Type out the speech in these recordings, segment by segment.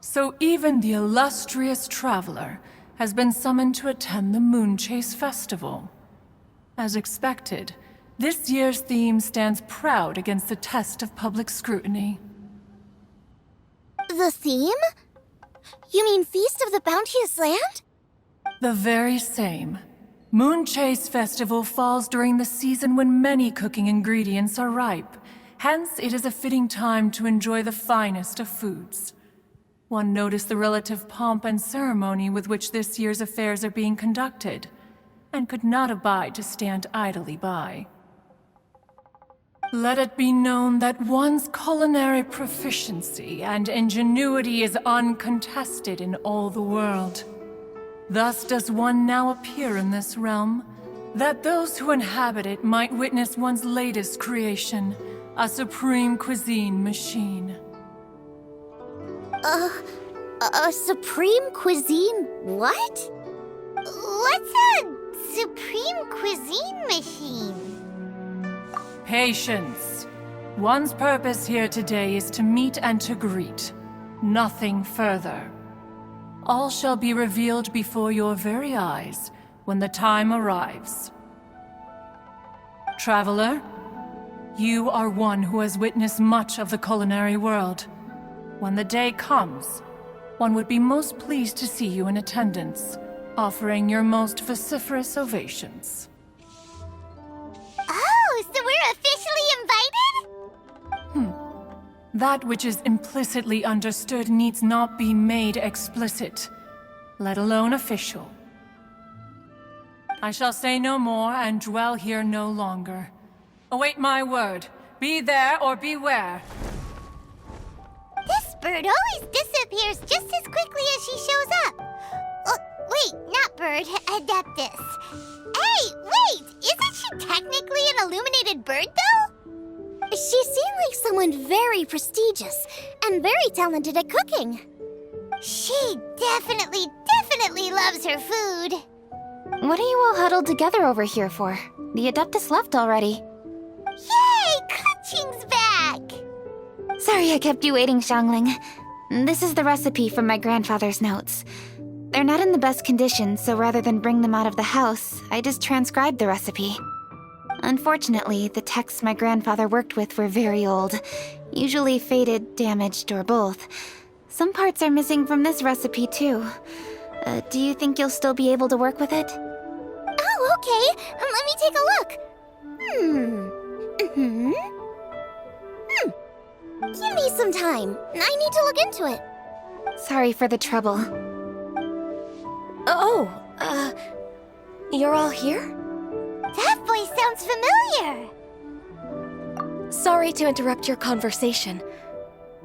So even the illustrious traveler has been summoned to attend the Moon Chase Festival. As expected, this year's theme stands proud against the test of public scrutiny. The theme? You mean Feast of the Bounteous Land? The very same. Moon Chase Festival falls during the season when many cooking ingredients are ripe. Hence, it is a fitting time to enjoy the finest of foods. One noticed the relative pomp and ceremony with which this year's affairs are being conducted, and could not abide to stand idly by. Let it be known that one's culinary proficiency and ingenuity is uncontested in all the world. Thus does one now appear in this realm, that those who inhabit it might witness one's latest creation, a supreme cuisine machine. A supreme cuisine what? What's a supreme cuisine machine? Patience. One's purpose here today is to meet and to greet. Nothing further. All shall be revealed before your very eyes when the time arrives. Traveler, you are one who has witnessed much of the culinary world. When the day comes, one would be most pleased to see you in attendance, offering your most vociferous ovations. Oh, so we're officially invited? That which is implicitly understood needs not be made explicit, let alone official. I shall say no more and dwell here no longer. Await my word. Be there or beware. This bird always disappears just as quickly as she shows up. Oh, wait, not bird, Adeptus. Hey, wait! Isn't she technically an illuminated bird, though? She seemed like someone very prestigious and very talented at cooking. She definitely loves her food. What are you all huddled together over here for? The Adeptus left already. Yay! Kaching's back! Sorry I kept you waiting, Xiangling. This is the recipe from my grandfather's notes. They're not in the best condition, so rather than bring them out of the house, I just transcribed the recipe. Unfortunately, the texts my grandfather worked with were very old, usually faded, damaged, or both. Some parts are missing from this recipe, too. Do you think you'll still be able to work with it? Oh, okay. Let me take a look. Give me some time. I need to look into it. Sorry for the trouble. You're all here? That voice sounds familiar. Sorry to interrupt your conversation.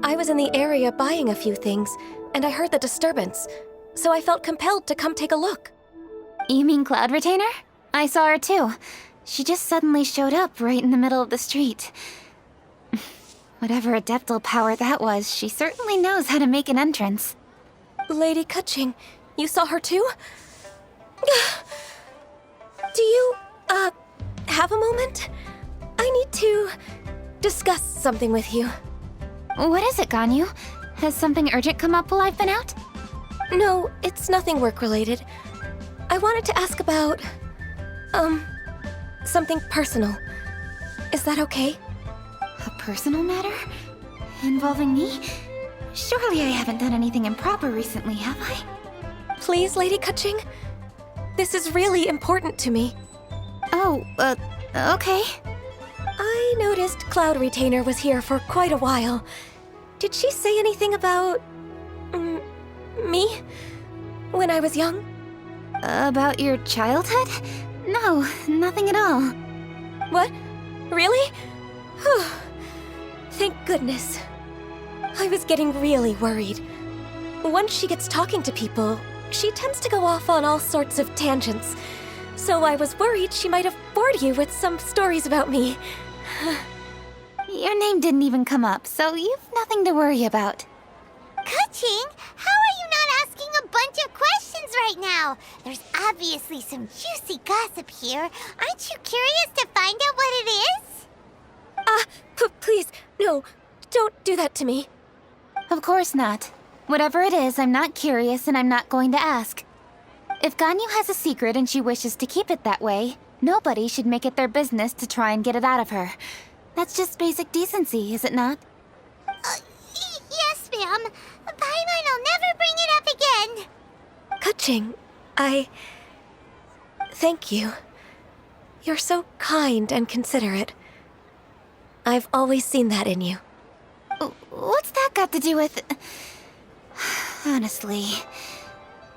I was in the area buying a few things, and I heard the disturbance, so I felt compelled to come take a look. You mean Cloud Retainer? I saw her too. She just suddenly showed up right in the middle of the street. Whatever adeptal power that was, she certainly knows how to make an entrance. Lady Kaching, you saw her too? Do you, have a moment? I need to discuss something with you. What is it, Ganyu? Has something urgent come up while I've been out? No, it's nothing work-related. I wanted to ask about, something personal. Is that okay? A personal matter? Involving me? Surely I haven't done anything improper recently, have I? Please, Lady Kaching? This is really important to me. Oh, okay. I noticed Cloud Retainer was here for quite a while. Did she say anything about... me? When I was young? About your childhood? No, nothing at all. What? Really? Whew. Thank goodness. I was getting really worried. Once she gets talking to people, she tends to go off on all sorts of tangents. So I was worried she might have bored you with some stories about me. Your name didn't even come up, so you've nothing to worry about. Kaching, how are you not asking a bunch of questions right now? There's obviously some juicy gossip here. Aren't you curious to find out what it is? Please, no, don't do that to me. Of course not. Whatever it is, I'm not curious and I'm not going to ask. If Ganyu has a secret and she wishes to keep it that way, nobody should make it their business to try and get it out of her. That's just basic decency, is it not? Yes, ma'am. Paimon will never bring it up again. Kaching, Thank you. You're so kind and considerate. I've always seen that in you. What's that got to do with... Honestly.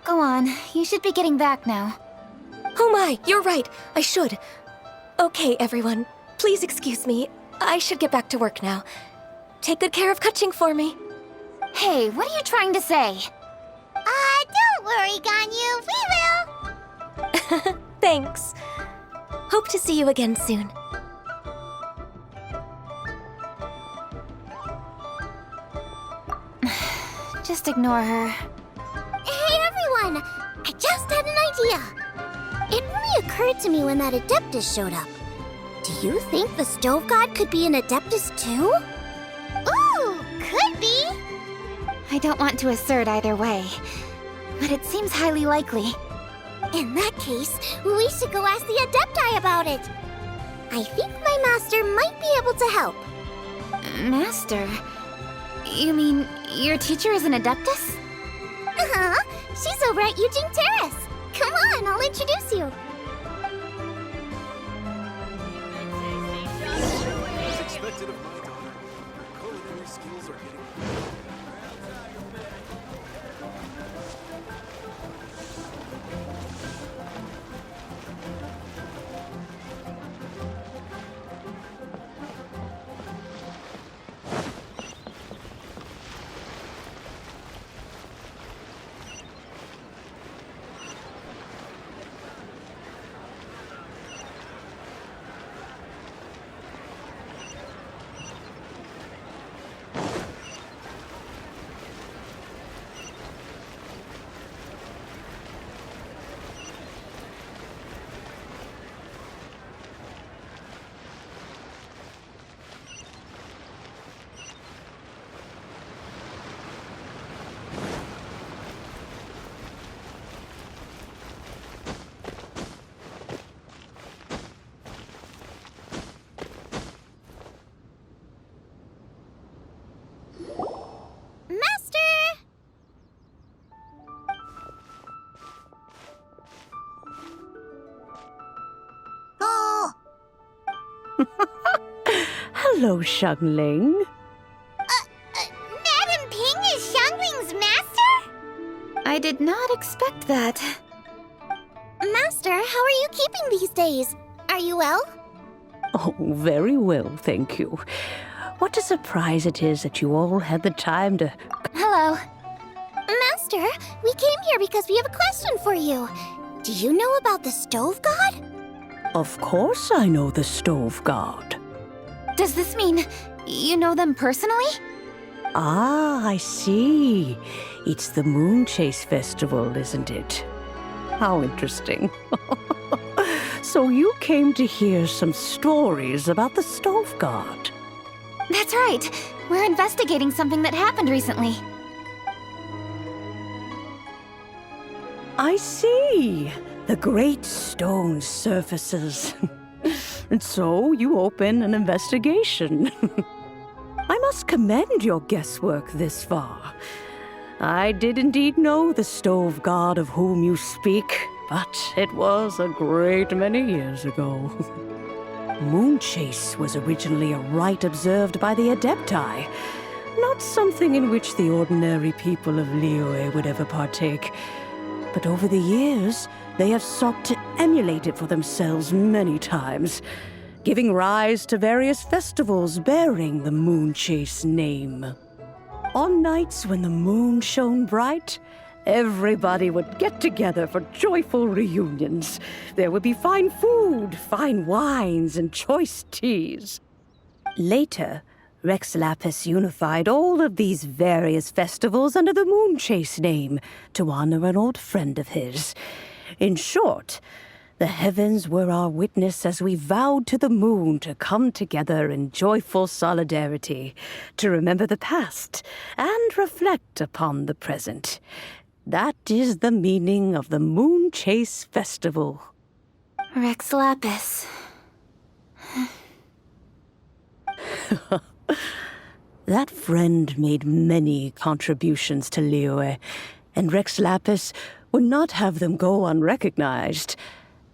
Go on, you should be getting back now. Oh my, you're right. I should. Okay, everyone. Please excuse me. I should get back to work now. Take good care of Kaching for me. Hey, what are you trying to say? Don't worry, Ganyu. We will. Thanks. Hope to see you again soon. Just ignore her. Hey, everyone. I just had an idea. It only occurred to me when that Adeptus showed up. Do you think the Stove God could be an Adeptus too? Ooh, could be. I don't want to assert either way, but it seems highly likely. In that case, we should go ask the Adepti about it. I think my master might be able to help. Master? You mean your teacher is an Adeptus? Uh-huh. She's over at Yujing Terrace. Come on, I'll introduce you. As expected of my daughter, her culinary skills are getting... Master! Oh! Hello, Xiangling. Madam Ping is Xiangling's master? I did not expect that. Master, how are you keeping these days? Are you well? Oh, very well, thank you. What a surprise it is that you all had the time to... Hello. Master, we came here because we have a question for you. Do you know about the Stove God? Of course I know the Stove God. Does this mean you know them personally? Ah, I see. It's the Moon Chase Festival, isn't it? How interesting. So you came to hear some stories about the Stove God. That's right. We're investigating something that happened recently. I see. The great stone surfaces. And so you open an investigation. I must commend your guesswork this far. I did indeed know the Stove God of whom you speak, but it was a great many years ago. Moon Chase was originally a rite observed by the Adepti, not something in which the ordinary people of Liyue would ever partake. But over the years, they have sought to emulate it for themselves many times, giving rise to various festivals bearing the Moon Chase name. On nights when the moon shone bright, everybody would get together for joyful reunions. There would be fine food, fine wines, and choice teas. Later, Rex Lapis unified all of these various festivals under the Moon Chase name to honor an old friend of his. In short, The heavens were our witness as we vowed to the moon to come together in joyful solidarity, to remember the past and reflect upon the present. That is the meaning of the Moon Chase Festival. Rex Lapis. That friend made many contributions to Liyue, and Rex Lapis would not have them go unrecognized.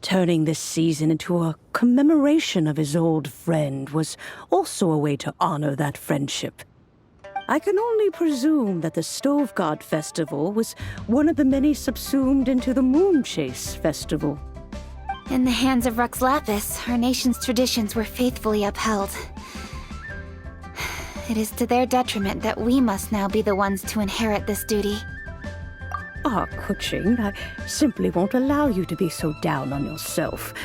Turning this season into a commemoration of his old friend was also a way to honor that friendship. I can only presume that the Stove God Festival was one of the many subsumed into the Moon Chase Festival. In the hands of Rex Lapis, our nation's traditions were faithfully upheld. It is to their detriment that we must now be the ones to inherit this duty. Ah, Kuching, I simply won't allow you to be so down on yourself.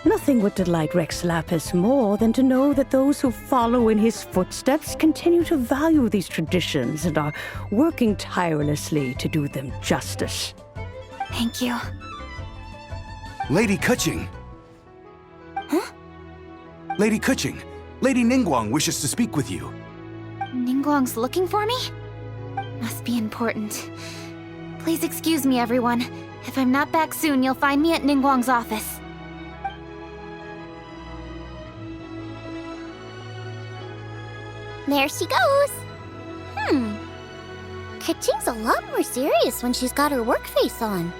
Nothing would delight Rex Lapis more than to know that those who follow in his footsteps continue to value these traditions and are working tirelessly to do them justice. Thank you. Lady Kuching! Huh? Lady Kuching, Lady Ningguang wishes to speak with you. Ningguang's looking for me? Must be important. Please excuse me, everyone. If I'm not back soon, you'll find me at Ningguang's office. There she goes. Kuching's a lot more serious when she's got her work face on.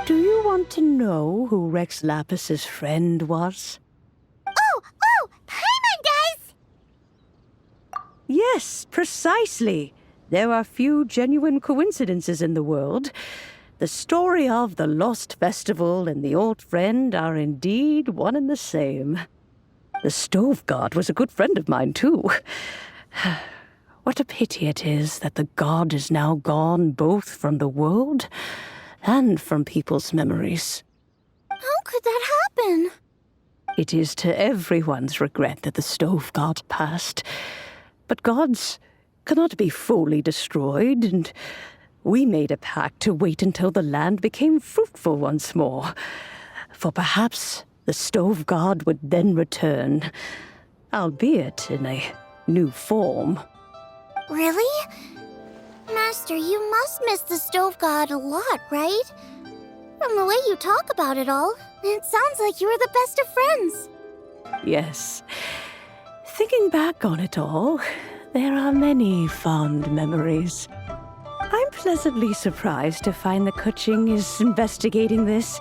Do you want to know who Rex Lapis's friend was? Oh, Paimon does! Yes, precisely. There are few genuine coincidences in the world. The story of the Lost Festival and the old friend are indeed one and the same. The Stove God was a good friend of mine, too. What a pity it is that the god is now gone both from the world and from people's memories. How could that happen? It is to everyone's regret that the Stove God passed. But gods cannot be fully destroyed, and we made a pact to wait until the land became fruitful once more. For perhaps the Stove God would then return, albeit in a new form. Really? Master, you must miss the Stove God a lot, right? From the way you talk about it all, it sounds like you were the best of friends. Yes. Thinking back on it all, there are many fond memories. I'm pleasantly surprised to find that Kuching is investigating this.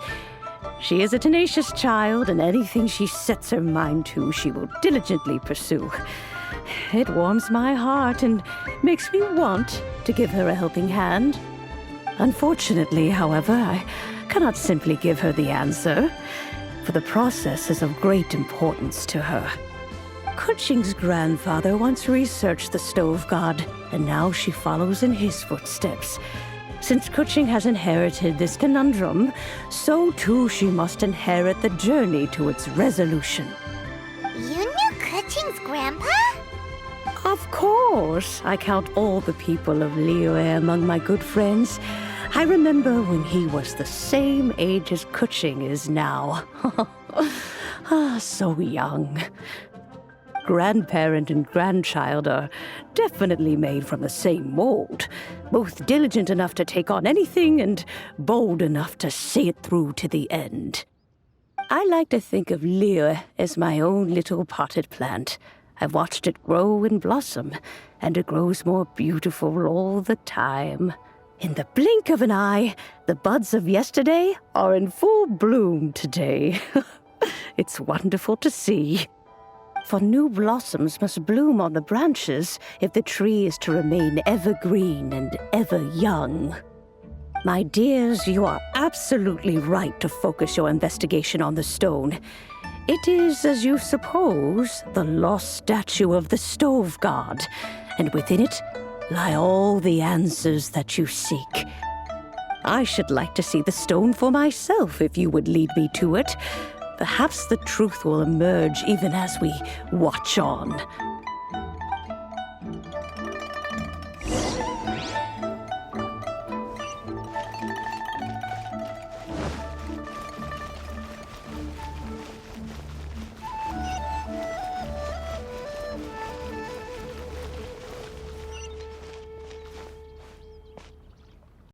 She is a tenacious child, and anything she sets her mind to, she will diligently pursue. It warms my heart and makes me want to give her a helping hand. Unfortunately, however, I cannot simply give her the answer, for the process is of great importance to her. Kuching's grandfather once researched the Stove God, and now she follows in his footsteps. Since Kuching has inherited this conundrum, so too she must inherit the journey to its resolution. You knew Kuching's grandpa? Of course, I count all the people of Liyue among my good friends. I remember when he was the same age as Kuching is now. So young. Grandparent and grandchild are definitely made from the same mold, both diligent enough to take on anything and bold enough to see it through to the end. I like to think of Liyue as my own little potted plant. I've watched it grow and blossom, and it grows more beautiful all the time. In the blink of an eye, the buds of yesterday are in full bloom today. It's wonderful to see. For new blossoms must bloom on the branches if the tree is to remain evergreen and ever young. My dears, you are absolutely right to focus your investigation on the stone. It is, as you suppose, the lost statue of the Stove God, and within it lie all the answers that you seek. I should like to see the stone for myself if you would lead me to it. Perhaps the truth will emerge even as we watch on.